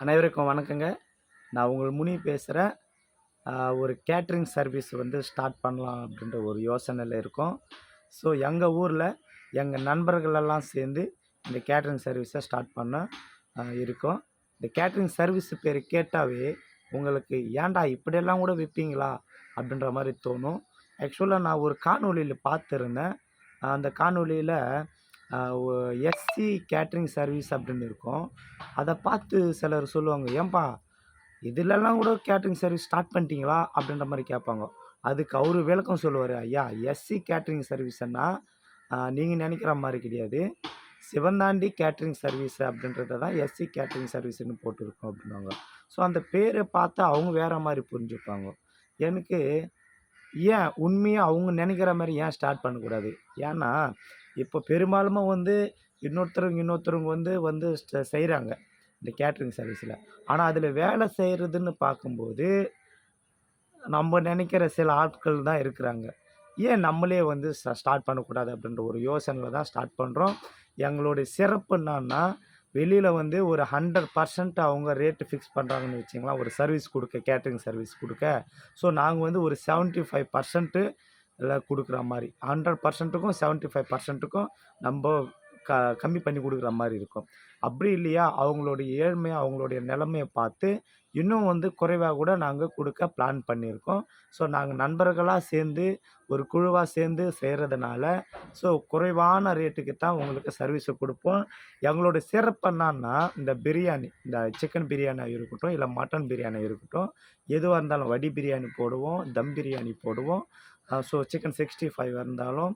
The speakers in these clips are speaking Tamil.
அனைவருக்கும் வணக்கங்க. நான் உங்கள் முனி பேசுகிறேன். ஒரு கேட்ரிங் சர்வீஸ் வந்து ஸ்டார்ட் பண்ணலாம் அப்படின்ற ஒரு யோசனையில் இருக்கோம். ஸோ எங்கள் ஊரில் எங்கள் நண்பர்களெல்லாம் சேர்ந்து இந்த கேட்ரிங் சர்வீஸை ஸ்டார்ட் பண்ண இருக்கோம். இந்த கேட்ரிங் சர்வீஸ் பேர் கேட்டாவே உங்களுக்கு ஏன்டா இப்படியெல்லாம் கூட விற்பீங்களா அப்படின்ற மாதிரி தோணும். ஆக்சுவலாக நான் ஒரு காணொளியில் பார்த்துருந்தேன். அந்த காணொளியில் எஸ்சி கேட்ரிங் சர்வீஸ் அப்படின்னு இருக்கும். அதை பார்த்து சிலர் சொல்லுவாங்க, ஏன்பா இதிலெல்லாம் கூட கேட்ரிங் சர்வீஸ் ஸ்டார்ட் பண்ணிட்டீங்களா அப்படின்ற மாதிரி கேட்பாங்க. அதுக்கு அவர் விளக்கம் சொல்லுவார், ஐயா எஸ்சி கேட்ரிங் சர்வீஸ்ன்னா நீங்கள் நினைக்கிற மாதிரி கிடையாது. சிவந்தாண்டி கேட்ரிங் சர்வீஸ் அப்படின்றத தான் எஸ்சி கேட்ரிங் சர்வீஸ்ன்னு போட்டிருக்கோம் அப்படின்வாங்க. ஸோ அந்த பேரை பார்த்து அவங்க வேறு மாதிரி புரிஞ்சுப்பாங்க. எனக்கு ஏன் உண்மையாக அவங்க நினைக்கிற மாதிரி ஏன் ஸ்டார்ட் பண்ணக்கூடாது? ஏன்னா இப்போ பெரும்பாலுமா வந்து இன்னொருத்தருங்க வந்து செய்கிறாங்க இந்த கேட்ரிங் சர்வீஸில். ஆனால் அதில் வேலை செய்கிறதுன்னு பார்க்கும்போது நம்ம நினைக்கிற சில ஆட்கள் தான் இருக்கிறாங்க. ஏன் நம்மளே வந்து ஸ்டார்ட் பண்ணக்கூடாது அப்படின்ற ஒரு யோசனையில் தான் ஸ்டார்ட் பண்ணுறோம். எங்களுடைய சிறப்பு என்னன்னா, வெளியில் வந்து ஒரு 100% அவங்க ரேட்டு ஃபிக்ஸ் பண்ணுறாங்கன்னு வச்சுங்களேன், ஒரு சர்வீஸ் கொடுக்க, கேட்ரிங் சர்வீஸ் கொடுக்க. ஸோ நாங்கள் வந்து ஒரு 75% கொடுக்குற மாதிரி, 100%க்கும் 75%க்கும் நம்ம கம்மி பண்ணி கொடுக்குற மாதிரி இருக்கும். அப்படி இல்லையா, அவங்களுடைய ஏழ்மை, அவங்களுடைய நிலைமையை பார்த்து இன்னும் வந்து குறைவாக கூட நாங்கள் கொடுக்க பிளான் பண்ணியிருக்கோம். ஸோ நாங்கள் நண்பர்களாக சேர்ந்து ஒரு குழுவாக சேர்ந்து செய்கிறதுனால ஸோ குறைவான ரேட்டுக்கு தான் உங்களுக்கு சர்வீஸை கொடுப்போம். எங்களுடைய சிறப்பு என்னன்னா, இந்த பிரியாணி, இந்த சிக்கன் பிரியாணியாக இருக்கட்டும், இல்லை மட்டன் பிரியாணி இருக்கட்டும், எதுவாக இருந்தாலும் வடி பிரியாணி போடுவோம், தம் பிரியாணி போடுவோம். ஸோ சிக்கன் 65 இருந்தாலும்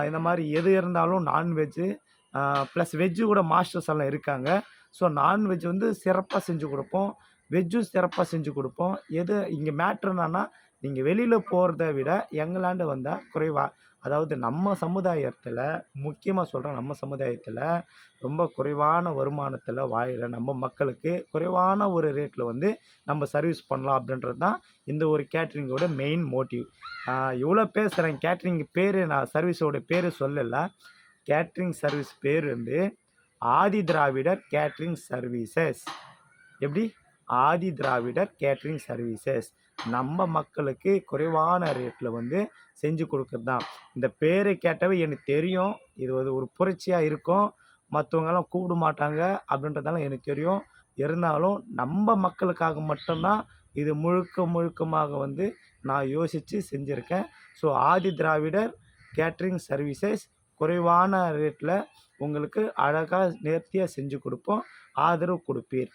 இந்த மாதிரி எது இருந்தாலும் நான்வெஜ்ஜு ப்ளஸ் வெஜ்ஜு கூட மாஸ்டர்ஸ் எல்லாம் இருக்காங்க. ஸோ நான்வெஜ் வந்து சிறப்பாக செஞ்சு கொடுப்போம், வெஜ்ஜும் சிறப்பாக செஞ்சு கொடுப்போம். எது இங்கே மேட்ரு என்னன்னா, நீங்கள் வெளியில் போகிறத விட எங்களாண்ட வந்தால் குறைவாக, அதாவது நம்ம சமுதாயத்தில், முக்கியமாக சொல்கிறேன், நம்ம சமுதாயத்தில் ரொம்ப குறைவான வருமானத்தில் வாழ்கிற நம்ம மக்களுக்கு குறைவான ஒரு ரேட்டில் வந்து நம்ம சர்வீஸ் பண்ணலாம் அப்படின்றது தான் இந்த ஒரு கேட்ரிங்கோட மெயின் மோட்டிவ். இவ்வளோ பேசுகிறேன், கேட்ரிங் பேர் நான் சர்வீஸோட பேர் சொல்லலை. கேட்ரிங் சர்வீஸ் பேர் வந்து ஆதி திராவிடர் கேட்ரிங் சர்வீசஸ். எப்படி? Adi Dravidar catering services. நம்ம மக்களுக்கு குறைவான ரேட்டில் வந்து செஞ்சு கொடுக்குறது தான். இந்த பேரை கேட்டவே எனக்கு தெரியும், இது ஒரு புரட்சியாக இருக்கும், மற்றவங்கெல்லாம் கூப்பிட மாட்டாங்க அப்படின்றதெல்லாம் எனக்கு தெரியும். இருந்தாலும் நம்ம மக்களுக்காக மட்டும்தான் இது முழுக்கமாக வந்து நான் யோசித்து செஞ்சுருக்கேன். So Adi Dravidar catering services குறைவான ரேட்டில் உங்களுக்கு அழகாக நேர்த்தியாக செஞ்சு கொடுப்போம். ஆதரவு கொடுப்பீர்.